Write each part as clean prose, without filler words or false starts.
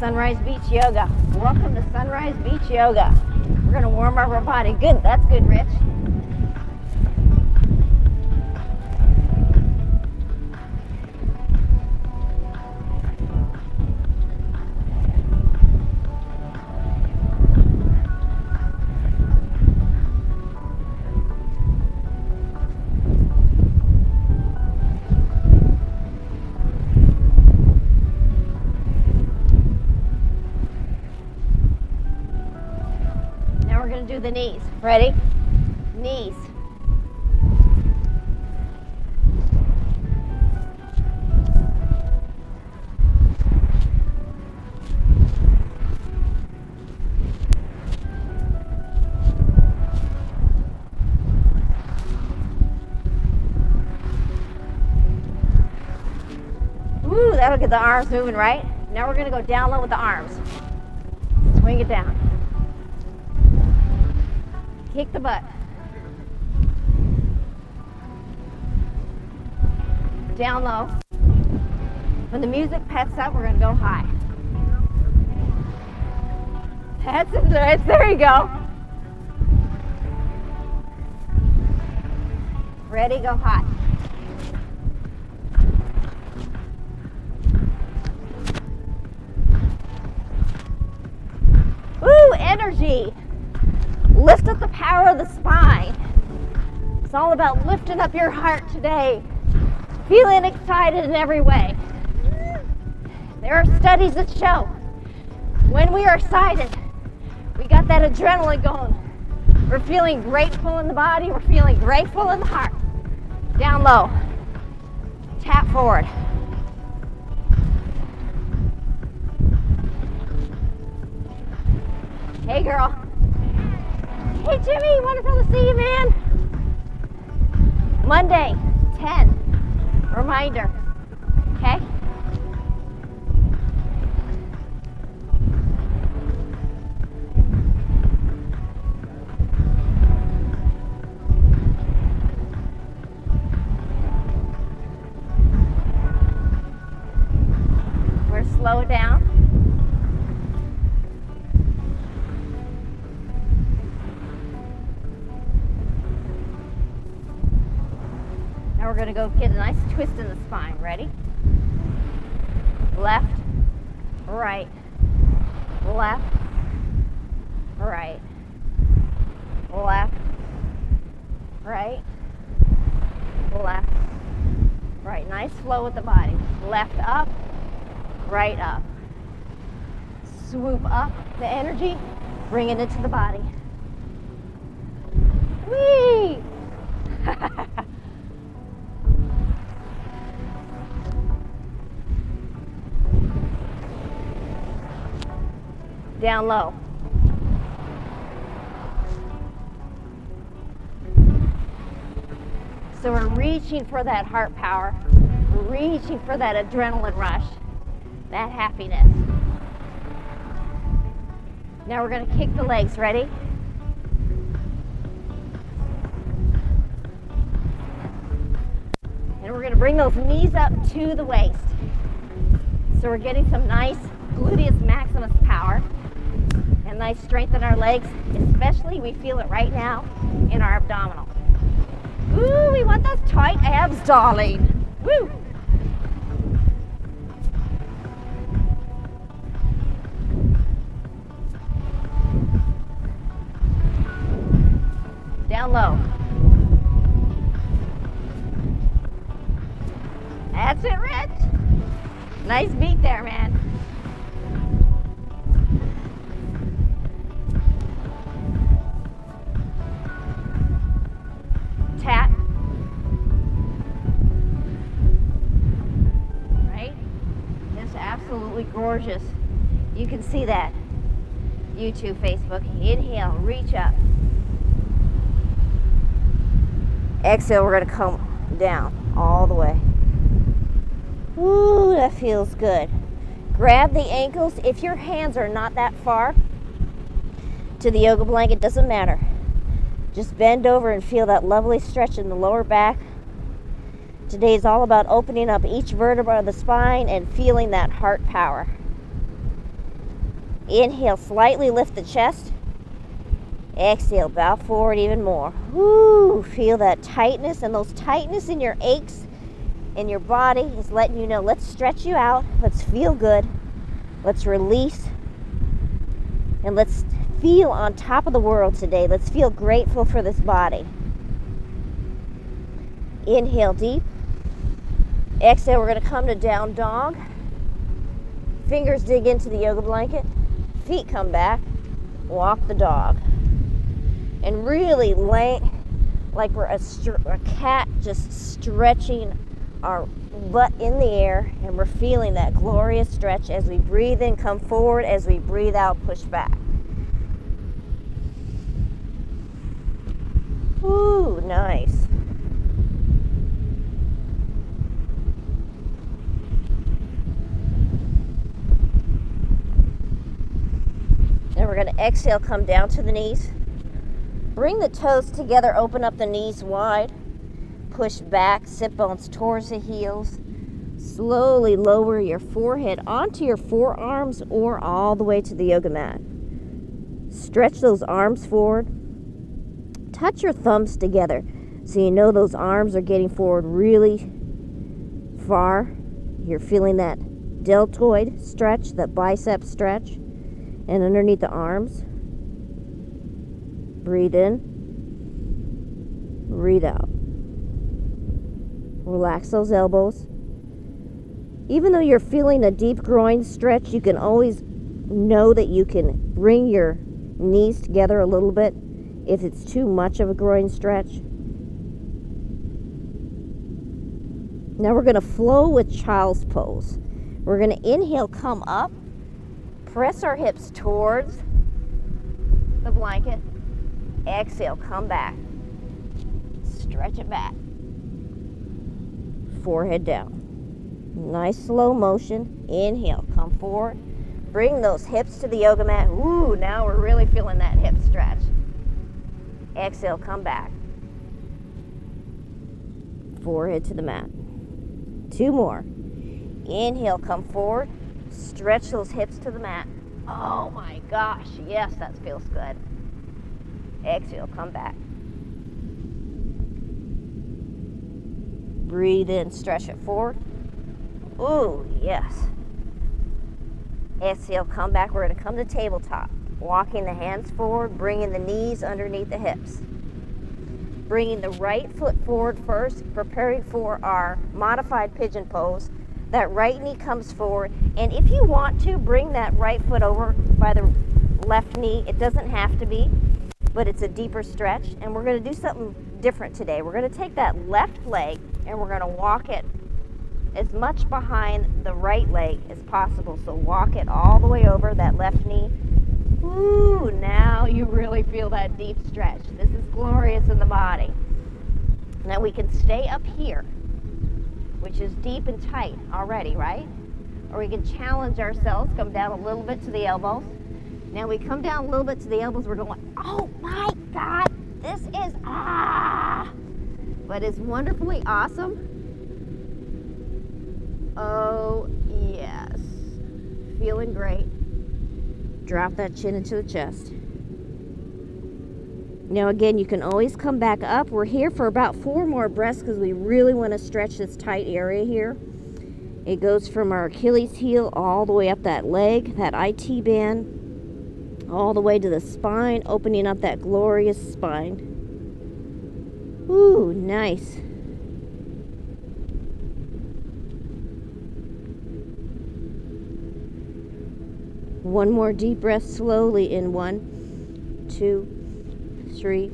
Sunrise Beach Yoga. Welcome to Sunrise Beach Yoga. We're going to warm up our body. Good, that's good, Rich. Do the knees. Ready? Knees. Ooh, that'll get the arms moving, right? Now we're going to go down low with the arms. Swing it down. Kick the butt. Down low. When the music pets up, we're going to go high. That's it. There you go. Ready, go high. Woo, energy. Lift up the power of the spine. It's all about lifting up your heart today. Feeling excited in every way. There are studies that show when we are excited, we got that adrenaline going. We're feeling grateful in the body. We're feeling grateful in the heart. Down low. Tap forward. Hey, girl. Hey Jimmy, wonderful to see you, man. Monday, 10. Reminder. Okay? We're slow it down. We're going to go get a nice twist in the spine. Ready? Left, right, left, right, left, right, left, right. Nice flow with the body. Left up, right up. Swoop up the energy, bring it into the body. Whee! Down low. So we're reaching for that heart power. We're reaching for that adrenaline rush, that happiness. Now we're going to kick the legs. Ready? And we're going to bring those knees up to the waist. So we're getting some nice gluteus maximus power. And nice strength in our legs, especially we feel it right now in our abdominal. Ooh, we want those tight abs, darling. Woo! Down low. That's it, Rich. Nice beat there, man. Tap. Right? It's absolutely gorgeous. You can see that. YouTube, Facebook. Inhale, reach up. Exhale, we're going to come down all the way. Ooh, that feels good. Grab the ankles. If your hands are not that far to the yoga blanket, doesn't matter. Just bend over and feel that lovely stretch in the lower back. Today is all about opening up each vertebra of the spine and feeling that heart power. Inhale, slightly lift the chest. Exhale, bow forward even more. Woo, feel that tightness, and those tightness in your aches in your body is letting you know, let's stretch you out, let's feel good, let's release, and let's feel on top of the world today. Let's feel grateful for this body. Inhale deep. Exhale, we're going to come to down dog. Fingers dig into the yoga blanket. Feet come back. Walk the dog. And really lay like we're a cat, just stretching our butt in the air, and we're feeling that glorious stretch as we breathe in, come forward, as we breathe out, push back. Ooh, nice. Then we're going to exhale, come down to the knees. Bring the toes together, open up the knees wide. Push back, sit bones towards the heels. Slowly lower your forehead onto your forearms or all the way to the yoga mat. Stretch those arms forward. Touch your thumbs together so you know those arms are getting forward really far. You're feeling that deltoid stretch, that bicep stretch, and underneath the arms. Breathe in, breathe out. Relax those elbows. Even though you're feeling a deep groin stretch, you can always know that you can bring your knees together a little bit if it's too much of a groin stretch. Now we're going to flow with child's pose. We're going to inhale, come up, press our hips towards the blanket. Exhale, come back. Stretch it back. Forehead down. Nice slow motion. Inhale, come forward. Bring those hips to the yoga mat. Ooh, now we're really feeling that hip stretch. Exhale, come back. Forehead to the mat. 2 more. Inhale, come forward. Stretch those hips to the mat. Oh my gosh, yes, that feels good. Exhale, come back. Breathe in, stretch it forward. Ooh, yes. Exhale, come back. We're going to come to tabletop. Walking the hands forward, bringing the knees underneath the hips. Bringing the right foot forward first, preparing for our modified pigeon pose. That right knee comes forward, and if you want to, bring that right foot over by the left knee. It doesn't have to be, but it's a deeper stretch, and we're going to do something different today. We're going to take that left leg and we're going to walk it as much behind the right leg as possible. So walk it all the way over that left knee. Ooh, now you really feel that deep stretch. This is glorious in the body. Now we can stay up here, which is deep and tight already, right? Or we can challenge ourselves, come down a little bit to the elbows. Now we come down a little bit to the elbows, we're going, oh my God, this is, but it's wonderfully awesome. Oh yes, feeling great. Drop that chin into the chest. Now again, you can always come back up. We're here for about 4 more breaths because we really want to stretch this tight area here. It goes from our Achilles heel all the way up that leg, that IT band, all the way to the spine, opening up that glorious spine. Ooh, nice. One more deep breath slowly in. 1, 2, 3.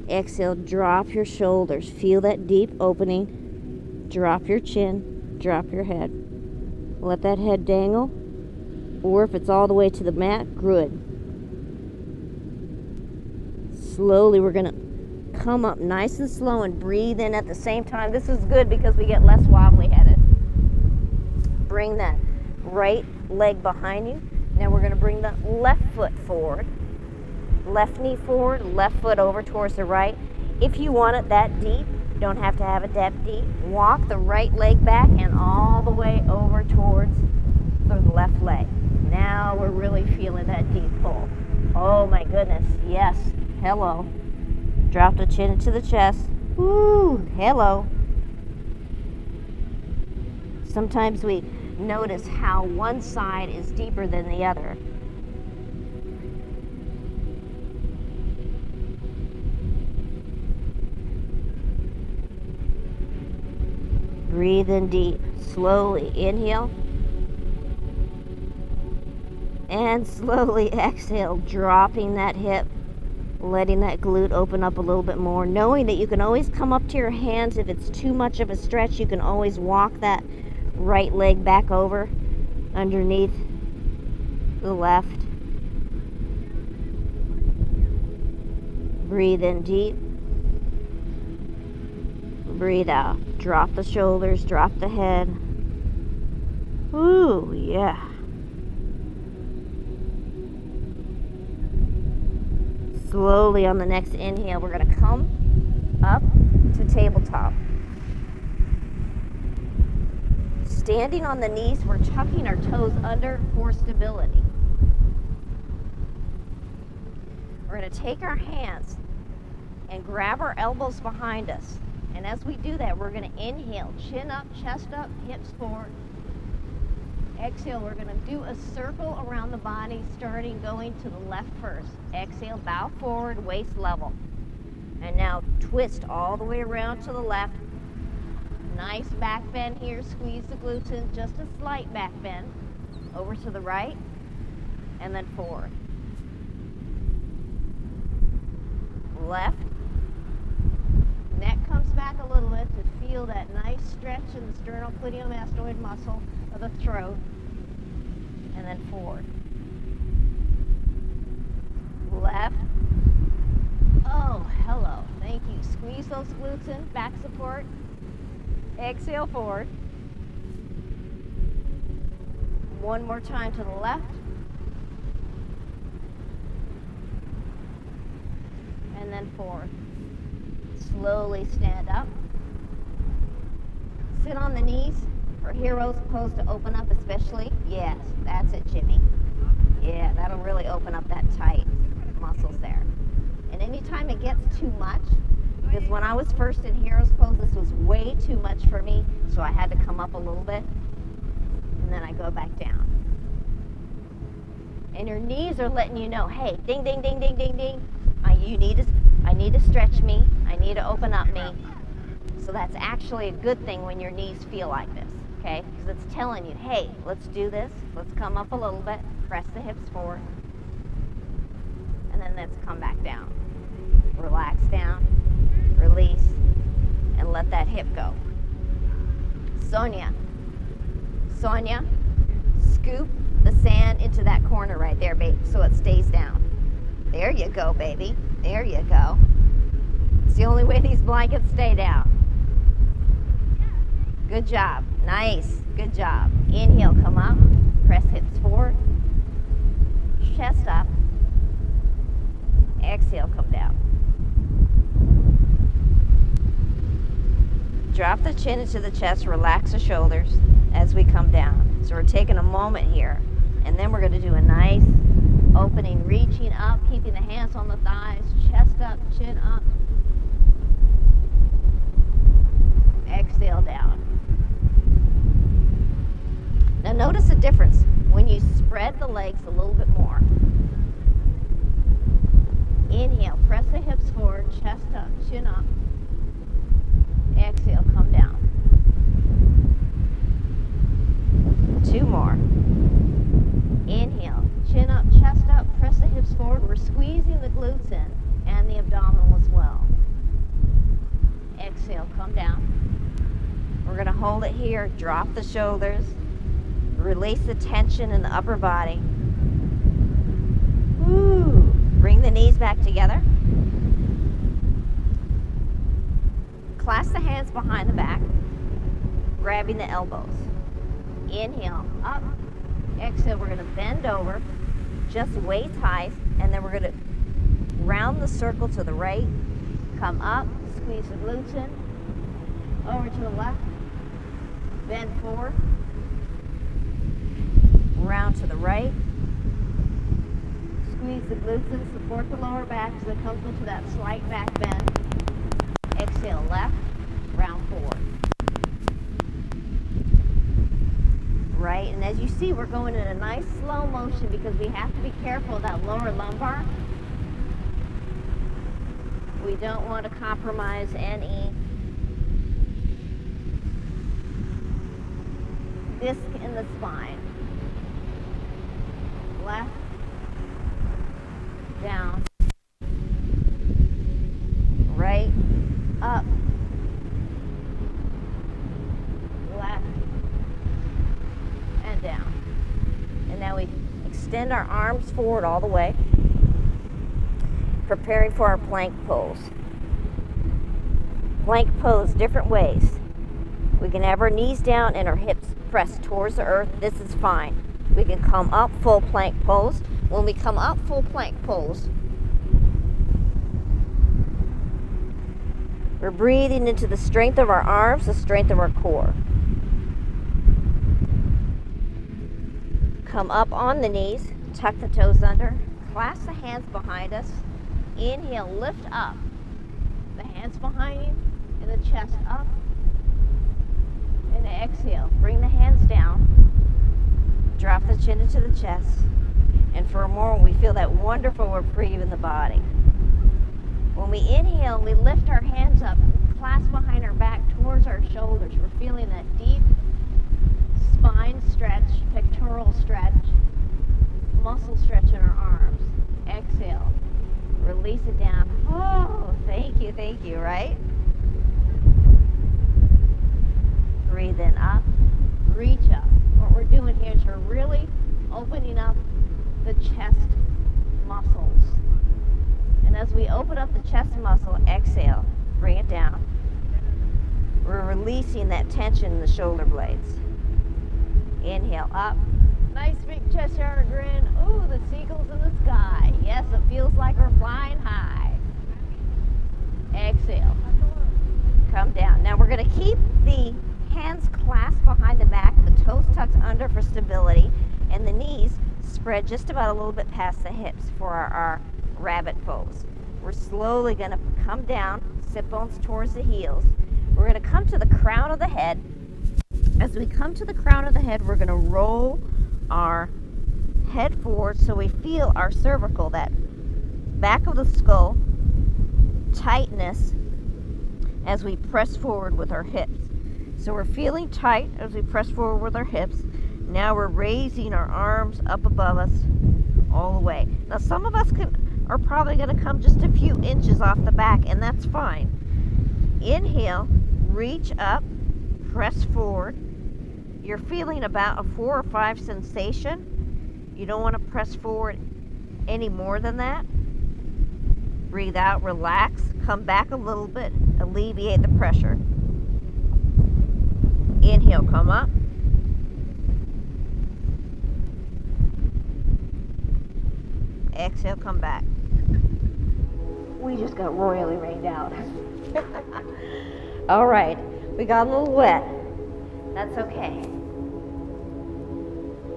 Exhale, drop your shoulders. Feel that deep opening. Drop your chin, drop your head. Let that head dangle. Or if it's all the way to the mat, good. Slowly, we're going to come up nice and slow and breathe in at the same time. This is good because we get less wobbly headed. Bring that right leg behind you. Now we're going to bring the left foot forward. Left knee forward, left foot over towards the right. If you want it that deep, you don't have to have it that deep. Walk the right leg back and all the way over towards the left leg. Now goodness. Yes. Hello. Drop the chin into the chest. Woo. Hello. Sometimes we notice how one side is deeper than the other. Breathe in deep. Slowly inhale. And slowly exhale, dropping that hip, letting that glute open up a little bit more, knowing that you can always come up to your hands. If it's too much of a stretch, you can always walk that right leg back over underneath the left. Breathe in deep. Breathe out. Drop the shoulders, drop the head. Ooh, yeah. Slowly on the next inhale, we're going to come up to tabletop. Standing on the knees, we're tucking our toes under for stability. We're going to take our hands and grab our elbows behind us. And as we do that, we're going to inhale, chin up, chest up, hips forward. Exhale, we're going to do a circle around the body, starting going to the left first. Exhale, bow forward, waist level. And now twist all the way around to the left. Nice back bend here. Squeeze the glutes in, just a slight back bend. Over to the right, and then forward. Left. Neck comes back a little bit to feel that nice stretch in the sternocleidomastoid muscle of the throat, and then forward. Left. Oh, hello. Thank you. Squeeze those glutes in, back support. Exhale forward. One more time to the left. And then forward. Slowly stand up. Sit on the knees for hero's pose to open up especially. Yes, that's it, Jimmy. Yeah, that'll really open up that tight muscles there. And anytime it gets too much, because when I was first in hero's pose, this was way too much for me, so I had to come up a little bit, and then I go back down. And your knees are letting you know, hey, ding, ding, ding, ding, ding, ding. I need to stretch me. I need to open up me. So that's actually a good thing when your knees feel like this, okay? Because it's telling you, hey, let's do this. Let's come up a little bit. Press the hips forward. And then let's come back down. Relax down, release, and let that hip go. Sonia, scoop the sand into that corner right there, babe, so it stays down. There you go, baby. There you go. It's the only way these blankets stay down. Good job. Nice. Good job. Inhale, come up. Press hips forward. Chest up. Exhale, come down. Drop the chin into the chest. Relax the shoulders as we come down. So we're taking a moment here. And then we're going to do a nice opening, reaching up, keeping the hands on the thighs, chest up, chin up. Exhale down. Now notice the difference when you spread the legs a little bit more. Inhale, press the hips forward, chest up, chin up. Exhale, come down. Two more. Inhale, chin up, chest up, press the hips forward. We're squeezing the glutes in and the abdominal as well. Exhale, come down. We're going to hold it here, drop the shoulders, release the tension in the upper body. Woo. Bring the knees back together. Clasp the hands behind the back, grabbing the elbows. Inhale, up. Exhale, we're going to bend over, just waist high, and then we're going to round the circle to the right, come up, squeeze the glutes in, over to the left, bend forward, round to the right, squeeze Squeeze the glutes and support the lower back as it comes into that slight back bend. Exhale, left, round forward. Right, and as you see, we're going in a nice slow motion because we have to be careful of that lower lumbar. We don't want to compromise any disc in the spine. Left, down, right, up, left, and down. And now we extend our arms forward all the way, preparing for our plank pose. Plank pose different ways. We can have our knees down and our hips pressed towards the earth. This is fine. We can come up full plank pose. When we come up full plank pose, we're breathing into the strength of our arms, the strength of our core. Come up on the knees, tuck the toes under, clasp the hands behind us. Inhale, lift up. The hands behind you and the chest up. And exhale, bring the hands down. Drop the chin into the chest. And for a moment, we feel that wonderful reprieve in the body. When we inhale, we lift our hands up, clasp behind our back towards our shoulders. We're feeling that deep spine stretch, pectoral stretch, muscle stretch in our arms. Exhale. Release it down. Oh, thank you, right? Breathe in up, reach up. What we're doing here is we're really opening up the chest muscles. And as we open up the chest muscle, exhale, bring it down. We're releasing that tension in the shoulder blades. Inhale up. Nice big Cheshire grin. Ooh, the seagulls in the sky. Yes, it feels like we're flying high. Exhale. Come down. Now we're going to keep the hands clasped behind the back, the toes tucked under for stability, and the knees spread just about a little bit past the hips for our rabbit pose. We're slowly going to come down, sit bones towards the heels. We're going to come to the crown of the head. As we come to the crown of the head, we're going to roll our head forward so we feel our cervical, that back of the skull, tightness as we press forward with our hips. So we're feeling tight as we press forward with our hips. Now we're raising our arms up above us all the way. Now some of us are probably going to come just a few inches off the back, and that's fine. Inhale, reach up, press forward. You're feeling about a 4 or 5 sensation. You don't want to press forward any more than that. Breathe out, relax, come back a little bit, alleviate the pressure. Inhale, come up. Exhale, come back. We just got royally rained out. All right, we got a little wet. That's okay.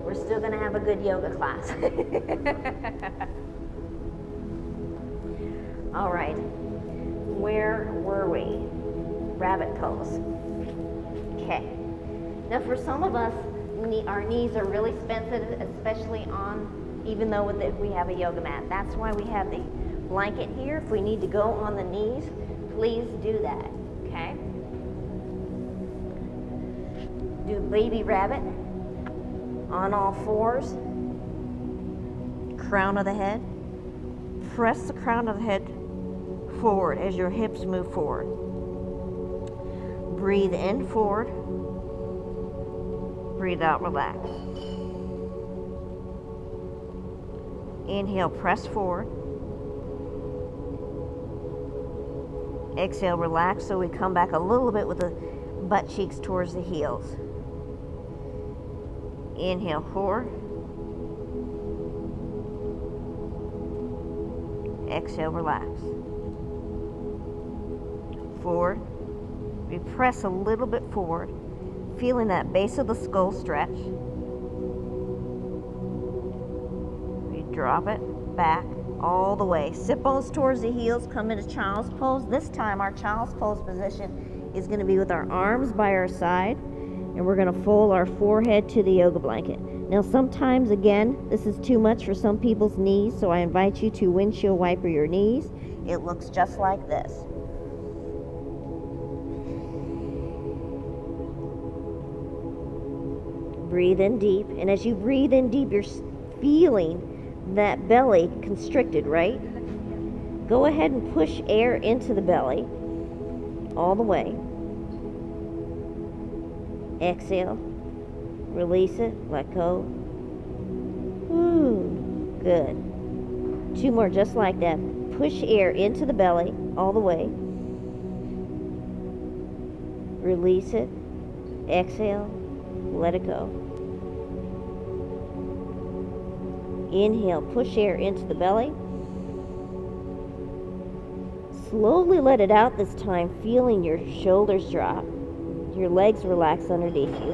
We're still gonna have a good yoga class. All right, where were we? Rabbit pose. Okay. Now for some of us, our knees are really sensitive, especially on, even though we have a yoga mat. That's why we have the blanket here. If we need to go on the knees, please do that, okay? Do baby rabbit on all fours. Crown of the head. Press the crown of the head forward as your hips move forward. Breathe in forward. Breathe out, relax. Inhale, press forward. Exhale, relax, so we come back a little bit with the butt cheeks towards the heels. Inhale, forward. Exhale, relax. Forward. We press a little bit forward, feeling that base of the skull stretch. We drop it back all the way. Sit bones towards the heels, come into child's pose. This time our child's pose position is going to be with our arms by our side, and we're going to fold our forehead to the yoga blanket. Now sometimes, again, this is too much for some people's knees, so I invite you to windshield wiper your knees. It looks just like this. Breathe in deep, and as you breathe in deep, you're feeling that belly constricted, right? Go ahead and push air into the belly all the way. Exhale, release it, let go. Good. 2 more just like that. Push air into the belly all the way. Release it, exhale, let it go. Inhale, push air into the belly. Slowly let it out this time, feeling your shoulders drop, your legs relax underneath you.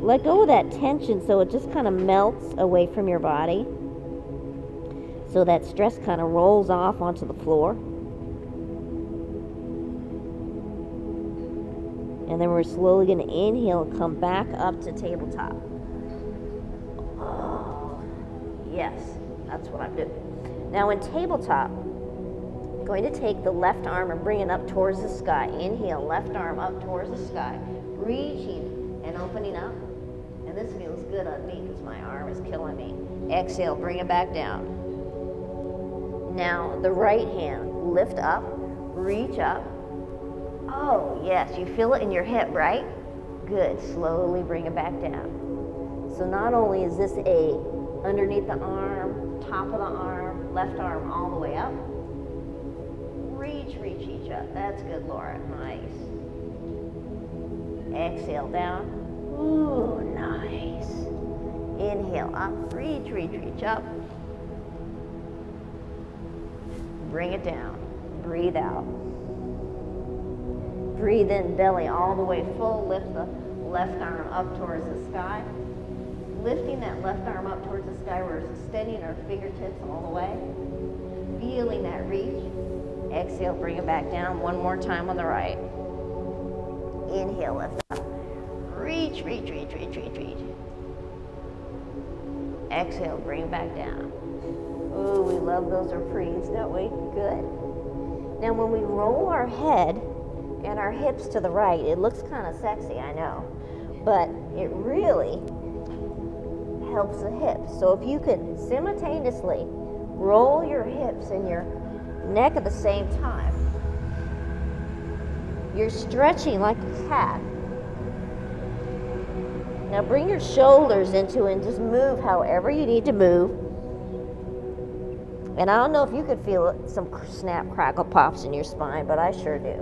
Let go of that tension so it just kind of melts away from your body, so that stress kind of rolls off onto the floor. And then we're slowly going to inhale and come back up to tabletop. Yes, that's what I'm doing. Now in tabletop, I'm going to take the left arm and bring it up towards the sky. Inhale, left arm up towards the sky, reaching and opening up. And this feels good on me because my arm is killing me. Exhale, bring it back down. Now the right hand, lift up, reach up. Oh yes, you feel it in your hip, right? Good, slowly bring it back down. So not only is this underneath the arm, top of the arm, left arm all the way up. Reach, each up. That's good, Laura. Nice. Exhale down. Ooh, nice. Inhale up, reach up. Bring it down. Breathe out. Breathe in, belly all the way full. Lift the left arm up towards the sky. Lifting that left arm up towards the sky, we're extending our fingertips all the way. Feeling that reach. Exhale, bring it back down. One more time on the right. Inhale, lift up. Reach. Exhale, bring it back down. Ooh, we love those reprieves, don't we? Good. Now when we roll our head and our hips to the right, it looks kind of sexy, I know, but it really helps the hips. So if you can simultaneously roll your hips and your neck at the same time, you're stretching like a cat. Now bring your shoulders into it and just move however you need to move. And I don't know if you could feel some snap, crackle, pops in your spine, but I sure do.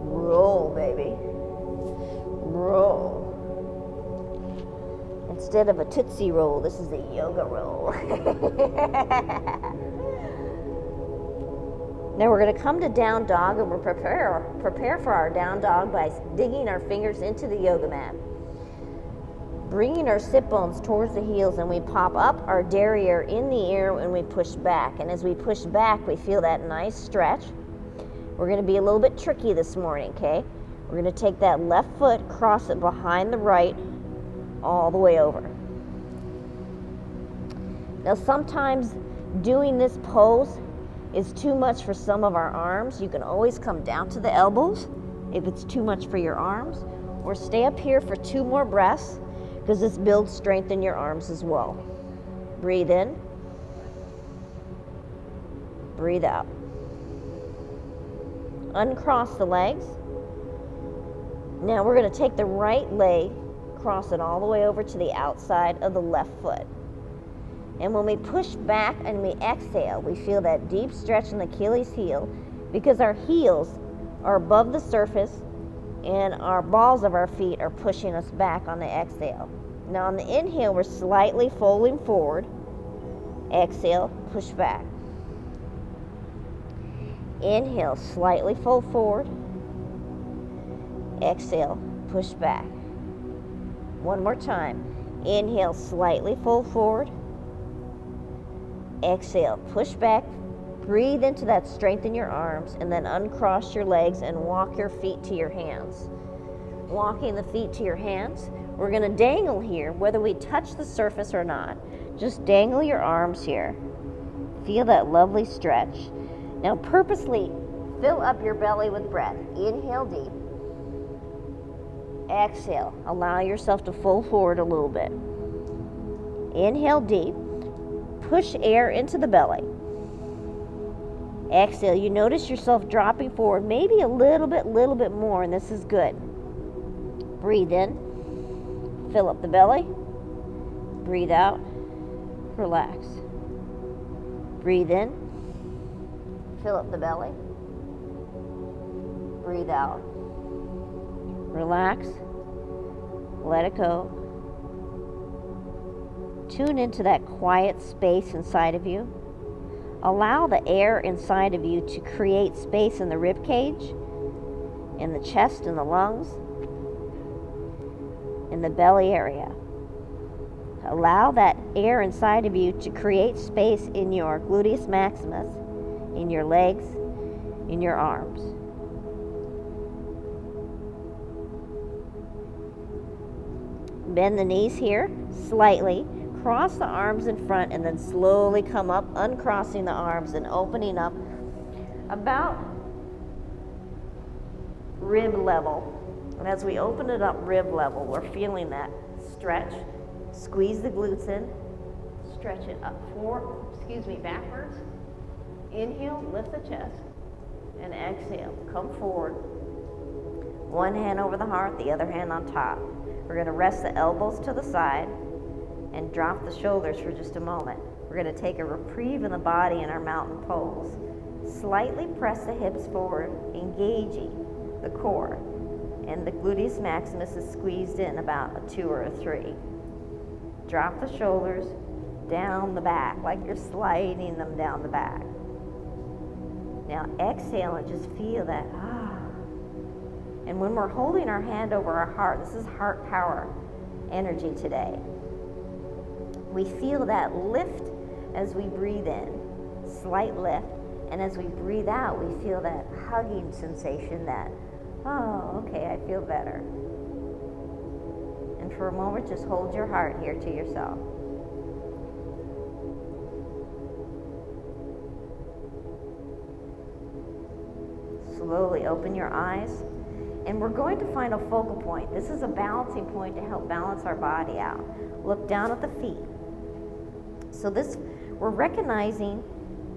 Roll, baby. Roll. Instead of a Tootsie Roll, this is a yoga roll. Now we're going to come to down dog, and we'll prepare for our down dog by digging our fingers into the yoga mat. Bringing our sit bones towards the heels, and we pop up our derriere in the air and we push back. And as we push back, we feel that nice stretch. We're going to be a little bit tricky this morning, okay? We're going to take that left foot, cross it behind the right, all the way over. Now sometimes doing this pose is too much for some of our arms. You can always come down to the elbows if it's too much for your arms, or stay up here for 2 more breaths, because this builds strength in your arms as well. Breathe in. Breathe out. Uncross the legs. Now we're going to take the right leg, cross it all the way over to the outside of the left foot. And when we push back and we exhale, we feel that deep stretch in the Achilles heel, because our heels are above the surface and our balls of our feet are pushing us back on the exhale. Now on the inhale, we're slightly folding forward. Exhale, push back. Inhale, slightly fold forward. Exhale, push back. One more time. Inhale, slightly fold forward. Exhale, push back, breathe into that strength in your arms, and then uncross your legs and walk your feet to your hands. Walking the feet to your hands, we're going to dangle here, whether we touch the surface or not. Just dangle your arms here. Feel that lovely stretch. Now purposely fill up your belly with breath. Inhale deep. Exhale. Allow yourself to fold forward a little bit. Inhale deep. Push air into the belly. Exhale. You notice yourself dropping forward, maybe a little bit more, and this is good. Breathe in. Fill up the belly. Breathe out. Relax. Breathe in. Fill up the belly. Breathe out. Relax. Let it go. Tune into that quiet space inside of you. Allow the air inside of you to create space in the rib cage, in the chest and the lungs, in the belly area. Allow that air inside of you to create space in your gluteus maximus, in your legs, in your arms. Bend the knees here slightly. Cross the arms in front and then slowly come up, uncrossing the arms and opening up about rib level. And as we open it up rib level, we're feeling that stretch. Squeeze the glutes in, stretch it up backwards. Inhale, lift the chest, and exhale, come forward. One hand over the heart, the other hand on top. We're going to rest the elbows to the side and drop the shoulders for just a moment. We're going to take a reprieve in the body in our mountain pose. Slightly press the hips forward, engaging the core. And the gluteus maximus is squeezed in about a 2 or a 3. Drop the shoulders down the back, like you're sliding them down the back. Now exhale and just feel that, And when we're holding our hand over our heart, this is heart power energy today. We feel that lift as we breathe in, slight lift, and as we breathe out, we feel that hugging sensation that, oh, okay, I feel better. And for a moment, just hold your heart here to yourself. Slowly open your eyes, and we're going to find a focal point. This is a balancing point to help balance our body out. Look down at the feet. So we're recognizing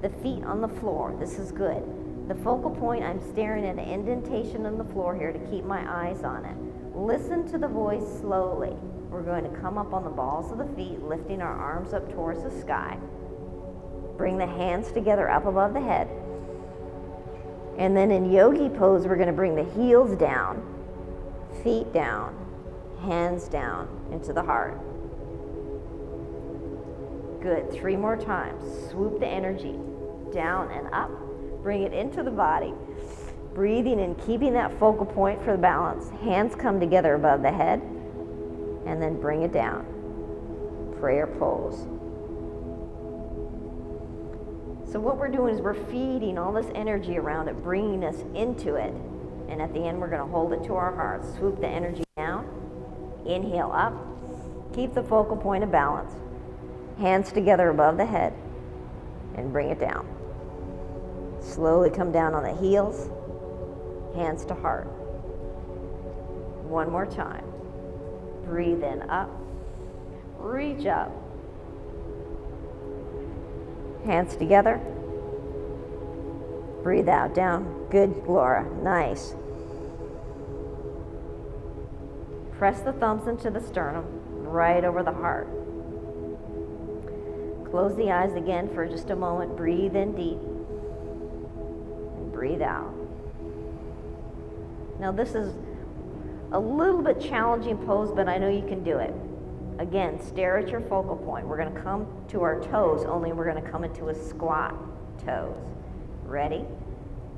the feet on the floor. This is good. The focal point, I'm staring at an indentation in the floor here to keep my eyes on it. Listen to the voice slowly. We're going to come up on the balls of the feet, lifting our arms up towards the sky. Bring the hands together up above the head. And then in yogi pose, we're going to bring the heels down, feet down, hands down into the heart. Good. 3 more times. Swoop the energy down and up. Bring it into the body. Breathing and keeping that focal point for the balance. Hands come together above the head. And then bring it down. Prayer pose. So what we're doing is we're feeding all this energy around it, bringing us into it. And at the end, we're going to hold it to our hearts. Swoop the energy down. Inhale up. Keep the focal point of balance. Hands together above the head. And bring it down. Slowly come down on the heels. Hands to heart. One more time. Breathe in, up. Reach up. Hands together. Breathe out, down. Good, Laura. Nice. Press the thumbs into the sternum, right over the heart. Close the eyes again for just a moment. Breathe in deep. And breathe out. Now this is a little bit challenging pose, but I know you can do it. Again, stare at your focal point. We're going to come to our toes, only we're going to come into a squat toes. Ready?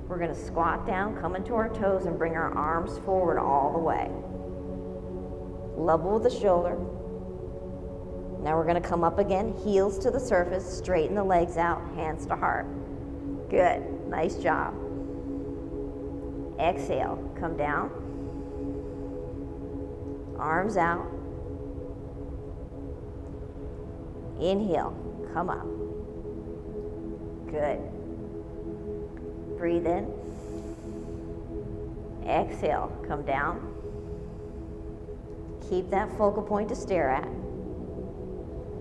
We're going to squat down, come into our toes, and bring our arms forward all the way. Level with the shoulder. Now we're going to come up again, heels to the surface, straighten the legs out, hands to heart. Good, nice job. Exhale, come down. Arms out. Inhale, come up. Good. Breathe in. Exhale, come down. Keep that focal point to stare at.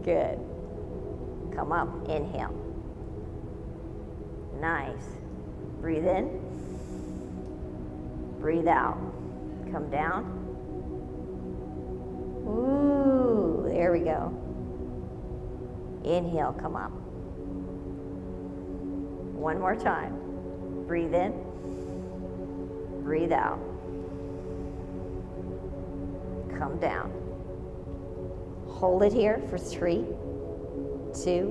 Good. Come up, inhale. Nice. Breathe in. Breathe out. Come down. Ooh, there we go. Inhale, come up. One more time. Breathe in. Breathe out. Come down. Hold it here for 3, 2,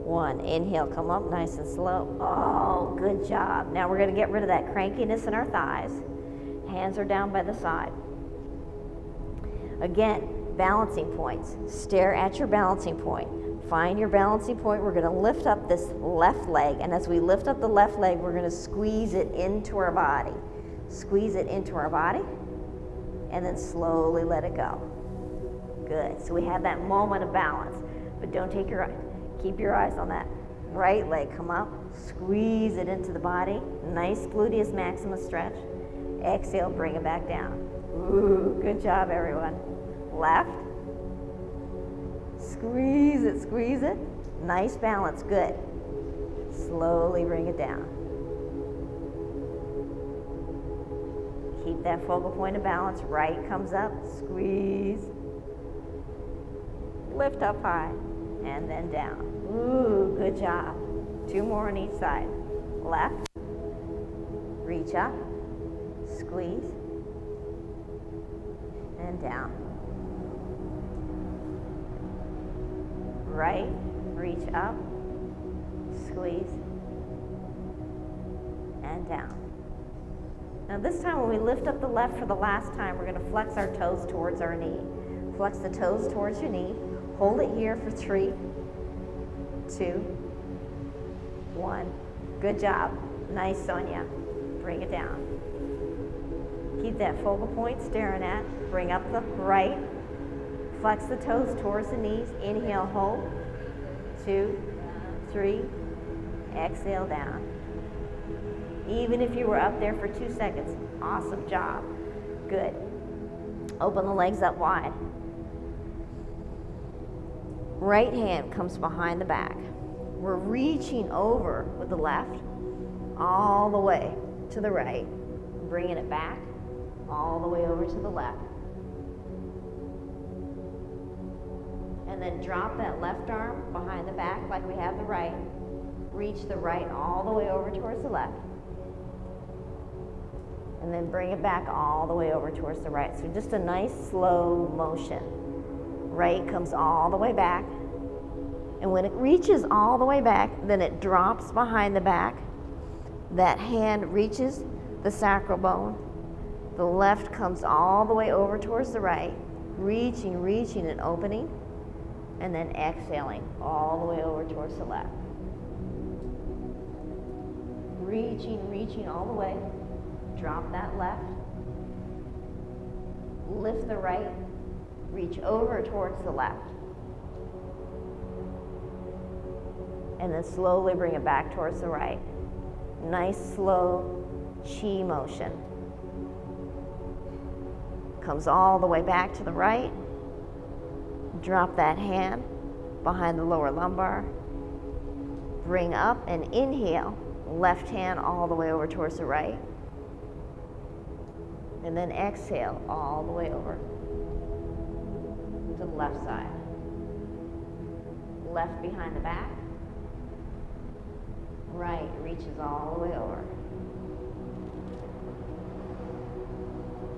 1. Inhale, come up nice and slow. Oh, good job. Now we're going to get rid of that crankiness in our thighs. Hands are down by the side. Again, balancing points. Stare at your balancing point. Find your balancing point. We're going to lift up this left leg, and as we lift up the left leg, we're going to squeeze it into our body. Squeeze it into our body, and then slowly let it go. Good. So we have that moment of balance, but don't take your eyes. Keep your eyes on that right leg. Come up, squeeze it into the body. Nice gluteus maximus stretch. Exhale, bring it back down. Ooh, good job, everyone. Left. Squeeze it, squeeze it. Nice balance, good. Slowly bring it down. Keep that focal point of balance. Right comes up, squeeze. Lift up high, and then down. Ooh, good job. 2 more on each side. Left, reach up, squeeze, and down. Right, reach up, squeeze, and down. Now this time when we lift up the left for the last time, we're going to flex our toes towards our knee. Flex the toes towards your knee. Hold it here for 3, 2, 1. Good job. Nice, Sonia. Bring it down. Keep that focal point staring at. Bring up the right. Flex the toes towards the knees. Inhale, hold. 2, 3. Exhale, down. Even if you were up there for 2 seconds, awesome job. Good. Open the legs up wide. Right hand comes behind the back. We're reaching over with the left all the way to the right, bringing it back all the way over to the left. And then drop that left arm behind the back like we have the right. Reach the right all the way over towards the left. And then bring it back all the way over towards the right. So just a nice slow motion. Right comes all the way back. And when it reaches all the way back, then it drops behind the back. That hand reaches the sacral bone. The left comes all the way over towards the right. Reaching, reaching and opening. And then exhaling all the way over towards the left. Reaching, reaching all the way. Drop that left. Lift the right. Reach over towards the left. And then slowly bring it back towards the right. Nice, slow chi motion. Comes all the way back to the right. Drop that hand behind the lower lumbar. Bring up and inhale. Left hand all the way over towards the right. And then exhale all the way over to the left side. Left behind the back. Right reaches all the way over.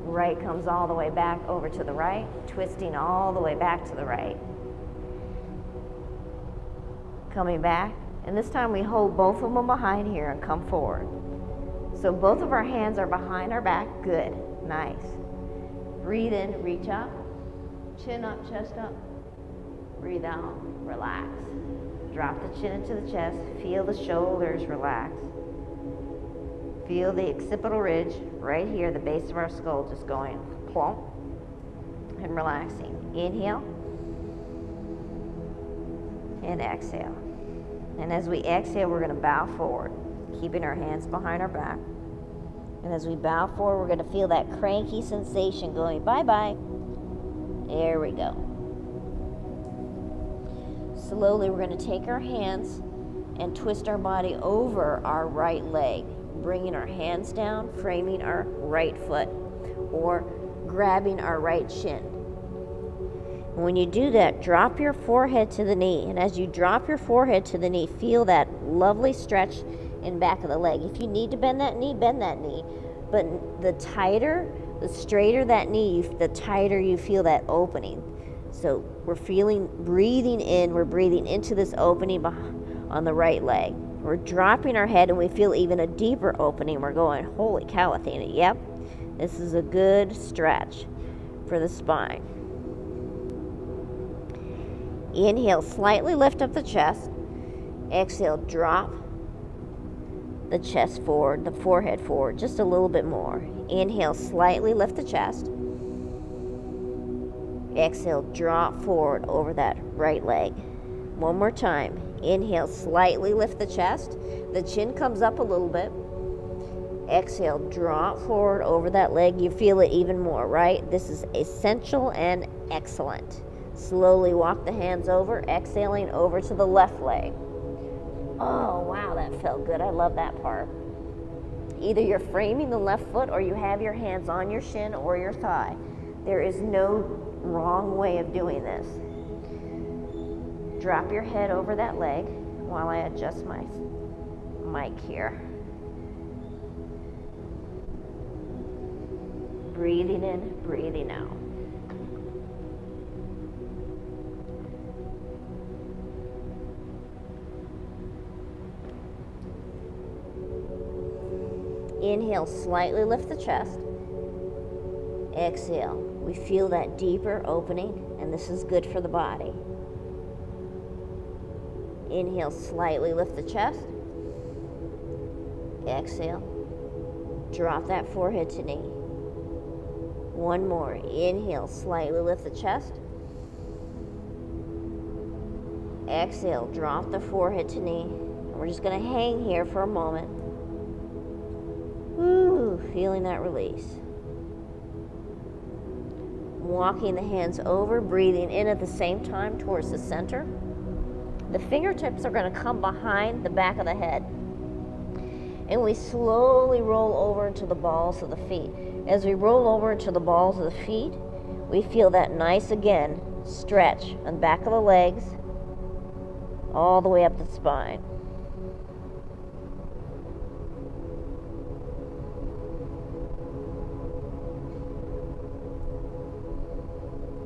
Right comes all the way back over to the right, twisting all the way back to the right. Coming back, and this time we hold both of them behind here and come forward. So both of our hands are behind our back. Good. Nice. Breathe in, reach up. Chin up, chest up. Breathe breathe out, relax. Drop the chin into the chest, feel the shoulders relax. Feel the occipital ridge right here, the base of our skull, just going plump and relaxing. Inhale and exhale. And as we exhale, we're going to bow forward, keeping our hands behind our back. And as we bow forward, we're going to feel that cranky sensation going bye-bye. There we go. Slowly, we're going to take our hands and twist our body over our right leg, bringing our hands down, framing our right foot, or grabbing our right shin. When you do that, drop your forehead to the knee. And as you drop your forehead to the knee, feel that lovely stretch in back of the leg. If you need to bend that knee, bend that knee. But the tighter, the straighter that knee, the tighter you feel that opening. So we're breathing in, we're breathing into this opening on the right leg. We're dropping our head and we feel even a deeper opening. We're going, holy cow, Athena. Yep, this is a good stretch for the spine. Inhale, slightly lift up the chest. Exhale, drop the chest forward, the forehead forward, just a little bit more. Inhale, slightly lift the chest. Exhale, drop forward over that right leg. One more time. Inhale, slightly lift the chest. The chin comes up a little bit. Exhale, drop forward over that leg. You feel it even more, right? This is essential and excellent. Slowly walk the hands over, exhaling over to the left leg. Oh, wow, that felt good. I love that part. Either you're framing the left foot or you have your hands on your shin or your thigh. There is no wrong way of doing this. Drop your head over that leg while I adjust my mic here. Breathing in, breathing out. Inhale, slightly lift the chest. Exhale. We feel that deeper opening, and this is good for the body. Inhale, slightly lift the chest. Exhale. Drop that forehead to knee. One more. Inhale, slightly lift the chest. Exhale, drop the forehead to knee. And we're just going to hang here for a moment. Ooh, feeling that release. Walking the hands over, breathing in at the same time towards the center. The fingertips are going to come behind the back of the head. And we slowly roll over into the balls of the feet. As we roll over into the balls of the feet, we feel that nice, again, stretch on the back of the legs, all the way up the spine.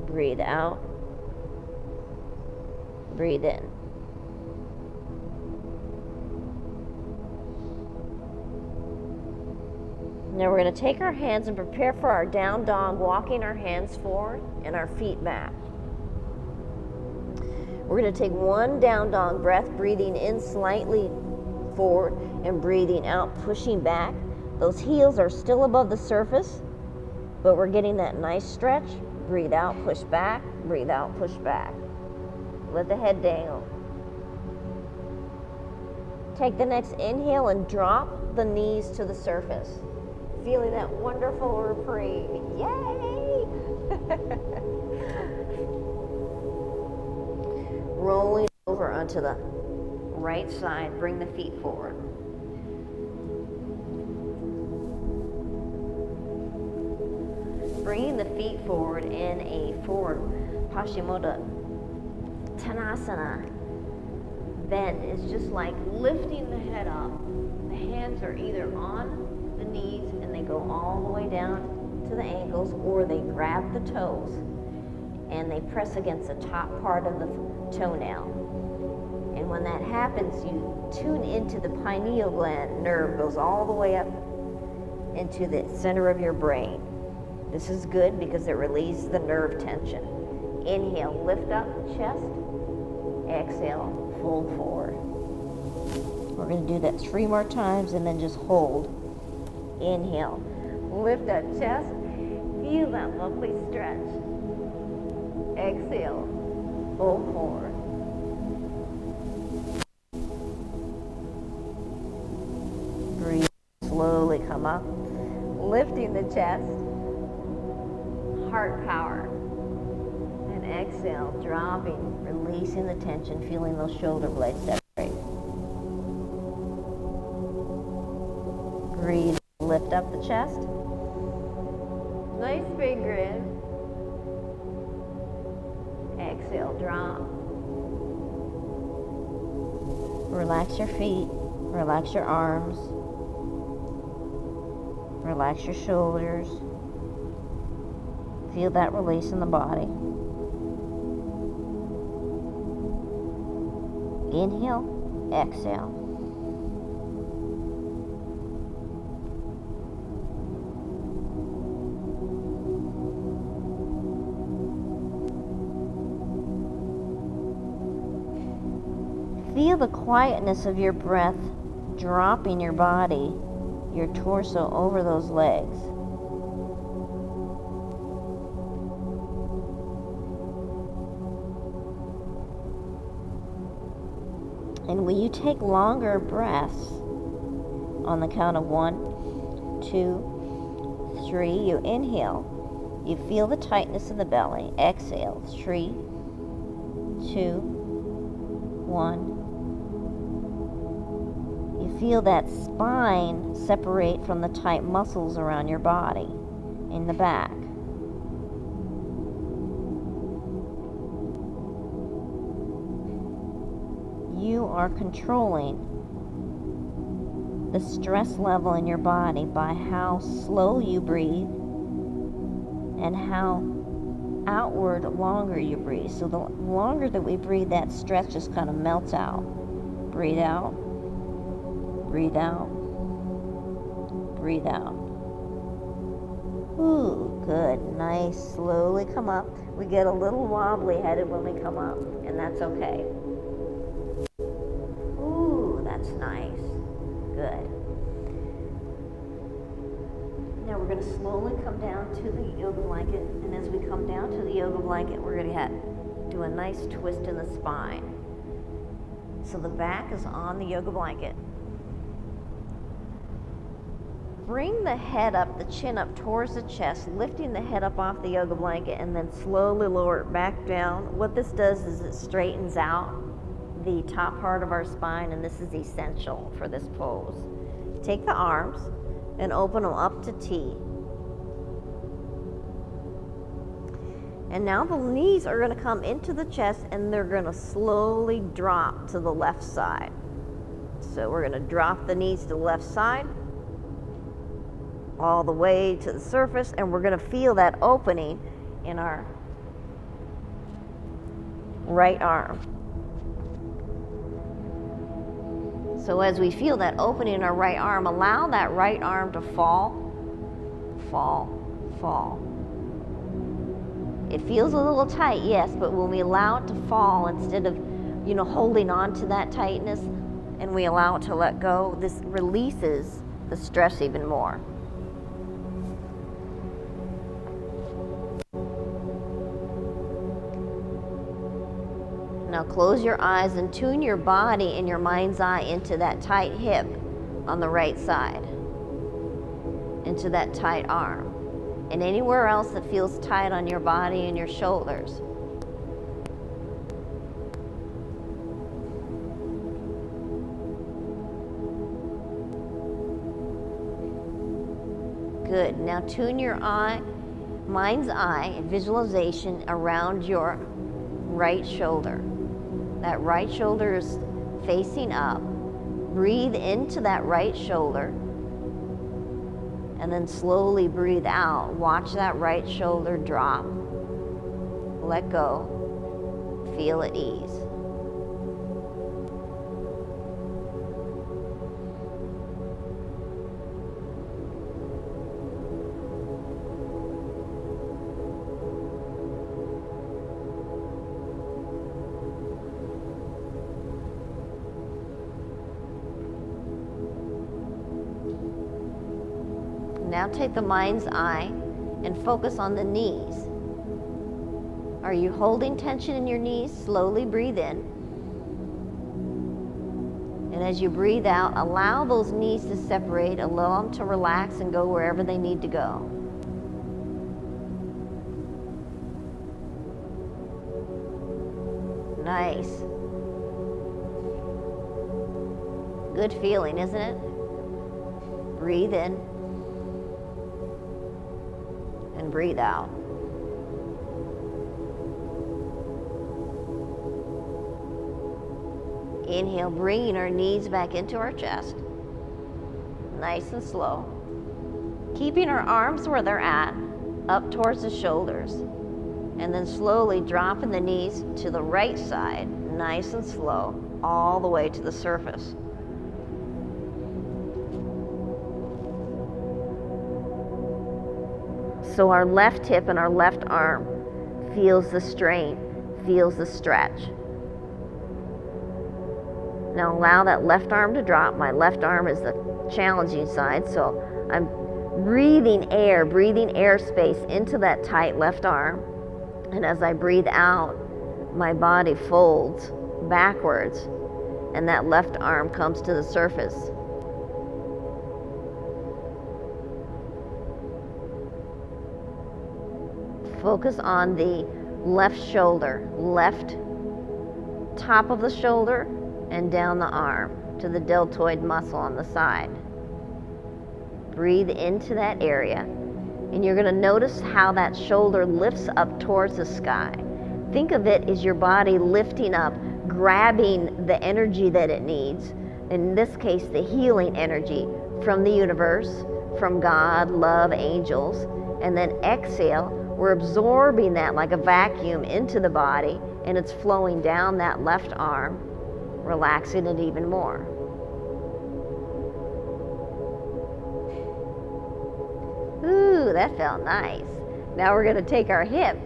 Breathe out. Breathe in. Now we're going to take our hands and prepare for our down dog, walking our hands forward and our feet back. We're going to take one down dog breath, breathing in slightly forward and breathing out, pushing back. Those heels are still above the surface, but we're getting that nice stretch. Breathe out, push back. Breathe out, push back. Let the head dangle. Take the next inhale and drop the knees to the surface. Feeling that wonderful reprieve. Yay! Rolling over onto the right side. Bring the feet forward. Bringing the feet forward in a forward Paschimottanasana bend is just like lifting the head up. The hands are either on the knees and they go all the way down to the ankles, or they grab the toes and they press against the top part of the toenail. And when that happens, you tune into the pineal gland nerve, goes all the way up into the center of your brain. This is good because it releases the nerve tension. Inhale, lift up the chest. Exhale, fold forward. We're going to do that 3 more times and then just hold. Inhale, lift that chest. Feel that lovely stretch. Exhale, fold forward. Breathe, slowly come up. Lifting the chest. Heart power. And exhale, dropping, releasing the tension, feeling those shoulder blades separate. Breathe, lift up the chest. Nice big grin. Exhale, drop. Relax your feet, relax your arms, relax your shoulders. Feel that release in the body. Inhale, exhale. Feel the quietness of your breath dropping your body, your torso over those legs. And when you take longer breaths, on the count of 1, 2, 3, you inhale. You feel the tightness in the belly. Exhale. 3, 2, 1. You feel that spine separate from the tight muscles around your body in the back. You are controlling the stress level in your body by how slow you breathe and how outward longer you breathe. So the longer that we breathe, that stress just kind of melts out. Breathe out, breathe out, breathe out. Ooh, good, nice, slowly come up. We get a little wobbly headed when we come up, and that's okay. That's nice. Good. Now we're going to slowly come down to the yoga blanket, and as we come down to the yoga blanket, we're going to do a nice twist in the spine. So the back is on the yoga blanket. Bring the head up, the chin up towards the chest, lifting the head up off the yoga blanket, and then slowly lower it back down. What this does is it straightens out the top part of our spine, and this is essential for this pose. Take the arms and open them up to T. And now the knees are going to come into the chest, and they're going to slowly drop to the left side. So we're going to drop the knees to the left side all the way to the surface, and we're going to feel that opening in our right arm. So as we feel that opening in our right arm, allow that right arm to fall, fall, fall. It feels a little tight, yes, but when we allow it to fall, instead of, holding on to that tightness, and we allow it to let go, this releases the stress even more. Now close your eyes and tune your body and your mind's eye into that tight hip on the right side, into that tight arm, and anywhere else that feels tight on your body and your shoulders. Good. Now tune your mind's eye, visualization around your right shoulder. That right shoulder is facing up. Breathe into that right shoulder, and then slowly breathe out. Watch that right shoulder drop. Let go. Feel at ease. Now take the mind's eye and focus on the knees. Are you holding tension in your knees? Slowly breathe in. And as you breathe out, allow those knees to separate, allow them to relax and go wherever they need to go. Nice. Good feeling, isn't it? Breathe in and breathe out. Inhale, bringing our knees back into our chest. Nice and slow. Keeping our arms where they're at, up towards the shoulders. And then slowly dropping the knees to the right side, nice and slow, all the way to the surface. So our left hip and our left arm feels the strain, feels the stretch. Now allow that left arm to drop. My left arm is the challenging side, so I'm breathing air space into that tight left arm. And as I breathe out, my body folds backwards, and that left arm comes to the surface. Focus on the left shoulder, left top of the shoulder, and down the arm to the deltoid muscle on the side. Breathe into that area, and you're going to notice how that shoulder lifts up towards the sky. Think of it as your body lifting up, grabbing the energy that it needs, in this case the healing energy from the universe, from God, love, angels, and then exhale, we're absorbing that like a vacuum into the body, and it's flowing down that left arm, relaxing it even more. Ooh, that felt nice. Now we're going to take our hip.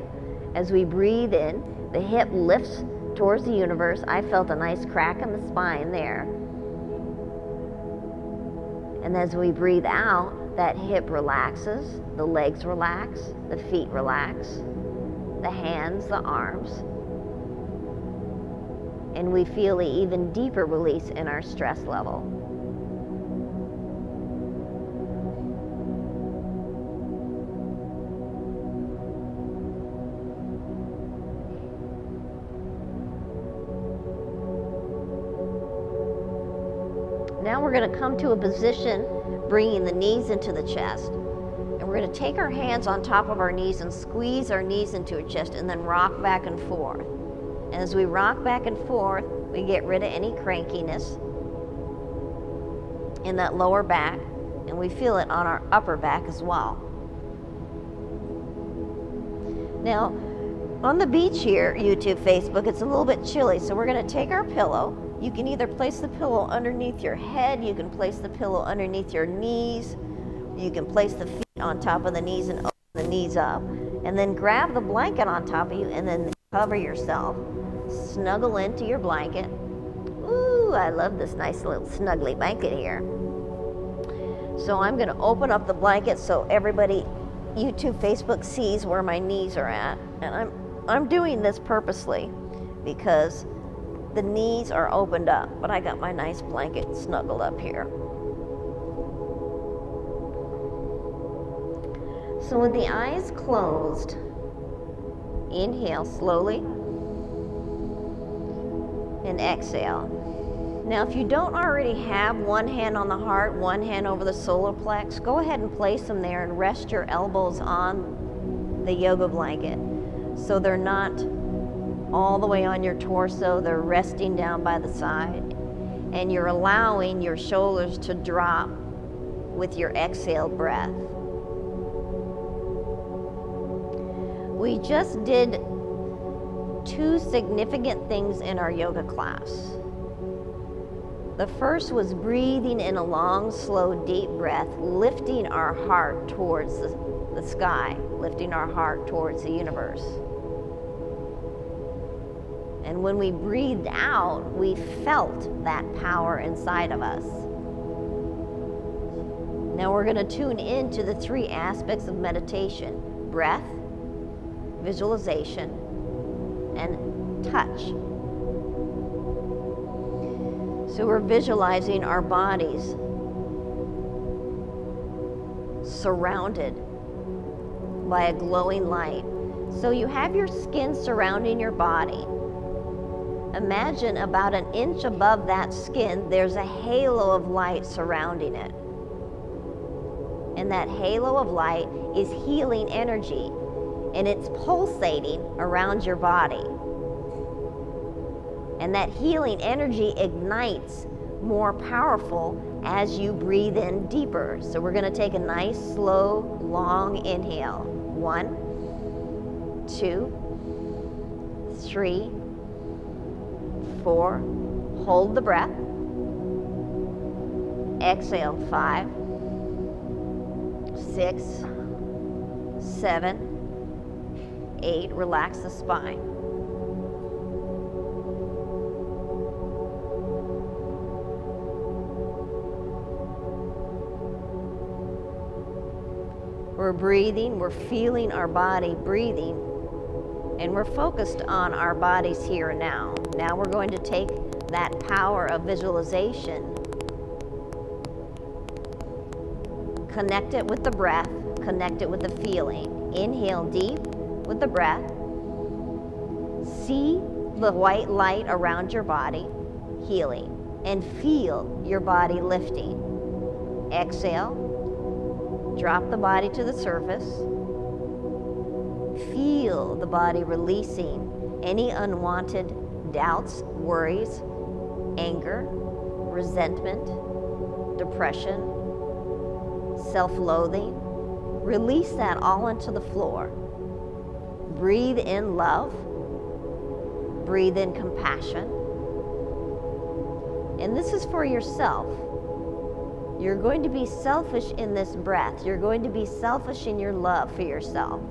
As we breathe in, the hip lifts towards the universe. I felt a nice crack in the spine there. And as we breathe out, that hip relaxes, the legs relax, the feet relax, the hands, the arms. And we feel an even deeper release in our stress level. Now we're going to come to a position bringing the knees into the chest. And we're going to take our hands on top of our knees and squeeze our knees into our chest and then rock back and forth. And as we rock back and forth, we get rid of any crankiness in that lower back, and we feel it on our upper back as well. Now, on the beach here, YouTube, Facebook, it's a little bit chilly, so we're going to take our pillow. You can either place the pillow underneath your head, you can place the pillow underneath your knees, you can place the feet on top of the knees and open the knees up, and then grab the blanket on top of you and then cover yourself. Snuggle into your blanket. Ooh, I love this nice little snuggly blanket here. So I'm going to open up the blanket so everybody, YouTube, Facebook, sees where my knees are at. And I'm doing this purposely because the knees are opened up, but I got my nice blanket snuggled up here. So with the eyes closed, inhale slowly and exhale. Now, if you don't already have one hand on the heart, one hand over the solar plex, go ahead and place them there and rest your elbows on the yoga blanket so they're not all the way on your torso, they're resting down by the side, and you're allowing your shoulders to drop with your exhaled breath. We just did 2 significant things in our yoga class. The first was breathing in a long, slow, deep breath, lifting our heart towards the sky, lifting our heart towards the universe. And when we breathed out, we felt that power inside of us. Now we're going to tune into the 3 aspects of meditation: breath, visualization, and touch. So we're visualizing our bodies surrounded by a glowing light. So you have your skin surrounding your body. Imagine about an inch above that skin, there's a halo of light surrounding it. And that halo of light is healing energy, and it's pulsating around your body. And that healing energy ignites more powerful as you breathe in deeper. So we're going to take a nice, slow, long inhale. 1, 2, 3, 4. Hold the breath. Exhale. 5, 6, 7, 8. Relax the spine. We're breathing, we're feeling our body breathing, and we're focused on our bodies here and now. Now we're going to take that power of visualization, connect it with the breath, connect it with the feeling. Inhale deep with the breath. See the white light around your body, healing, and feel your body lifting. Exhale. Drop the body to the surface. Feel the body releasing any unwanted doubts, worries, anger, resentment, depression, self-loathing. Release that all into the floor. Breathe in love. Breathe in compassion. And this is for yourself. You're going to be selfish in this breath. You're going to be selfish in your love for yourself.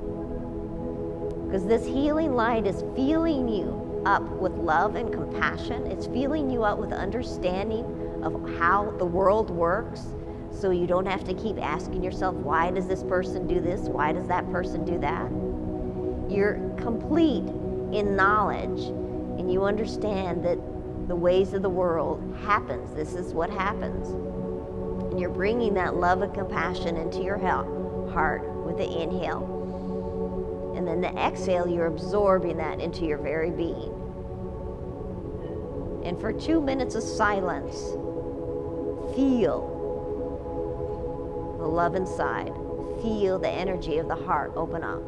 Because this healing light is filling you up with love and compassion. It's filling you up with understanding of how the world works. So you don't have to keep asking yourself, why does this person do this? Why does that person do that? You're complete in knowledge, and you understand that the ways of the world happens. This is what happens. And you're bringing that love and compassion into your heart with the inhale. And then the exhale, you're absorbing that into your very being. And for 2 minutes of silence, feel the love inside. Feel the energy of the heart open up.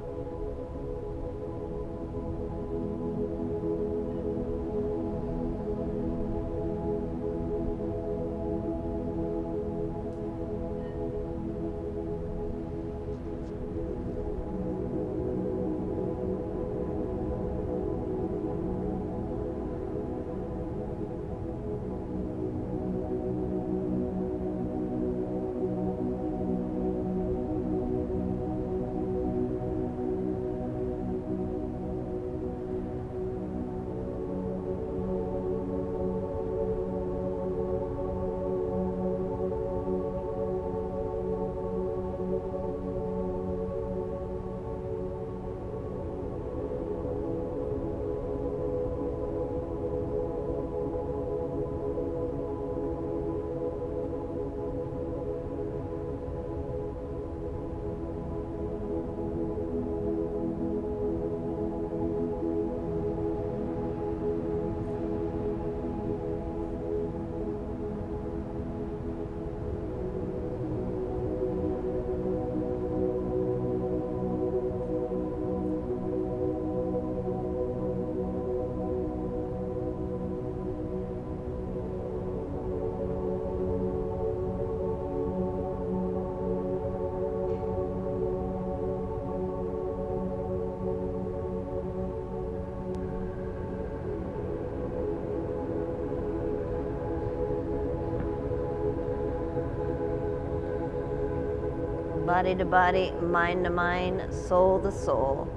Body to body, mind to mind, soul to soul.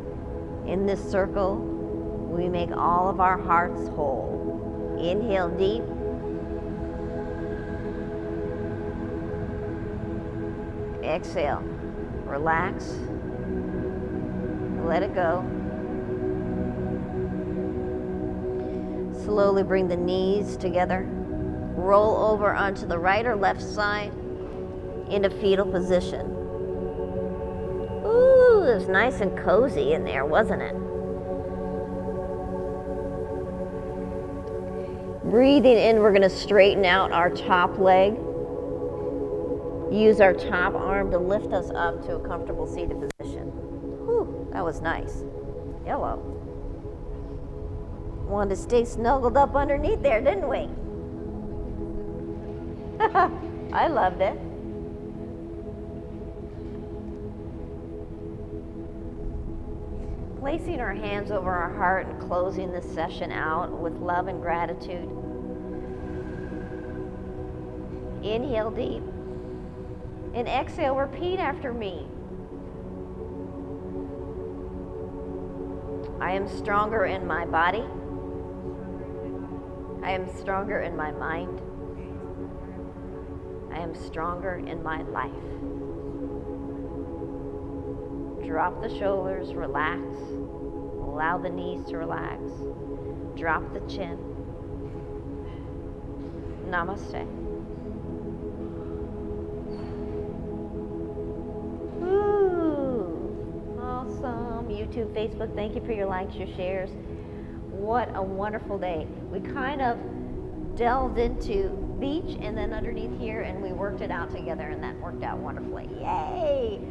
In this circle, we make all of our hearts whole. Inhale deep. Exhale. Relax. Let it go. Slowly bring the knees together. Roll over onto the right or left side into fetal position. Ooh, it was nice and cozy in there, wasn't it? Breathing in, we're going to straighten out our top leg. Use our top arm to lift us up to a comfortable seated position. Whew, that was nice. Hello. Wanted to stay snuggled up underneath there, didn't we? I loved it. Placing our hands over our heart and closing this session out with love and gratitude. Inhale deep. And exhale, repeat after me. I am stronger in my body. I am stronger in my mind. I am stronger in my life. Drop the shoulders, relax. Allow the knees to relax. Drop the chin. Namaste. Ooh, awesome. YouTube, Facebook, thank you for your likes, your shares. What a wonderful day. We kind of delved into beach and then underneath here, and we worked it out together, and that worked out wonderfully. Yay!